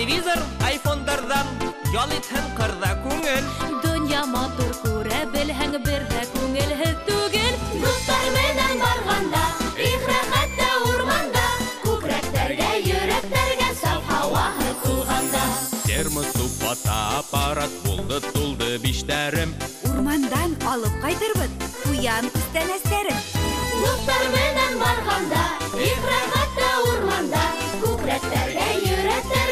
Телевизор, айфондардан ял итһен кырда күңел. Дөнья матур күрә белһәң бер дә күңелһез түгел. Дуслар менән барганда, их рәхәттә урманда, күкрәктәргә, йөрәктәргә саф һаваһы тулганда. Термосу фото аппарат булды тулды биштәрем. Урмандан алып кайтырбыз куян күстәнәсләрен. Дуслар менән барганда, их рәхәттә урманда, күкрәктәргә, йөрәктәргә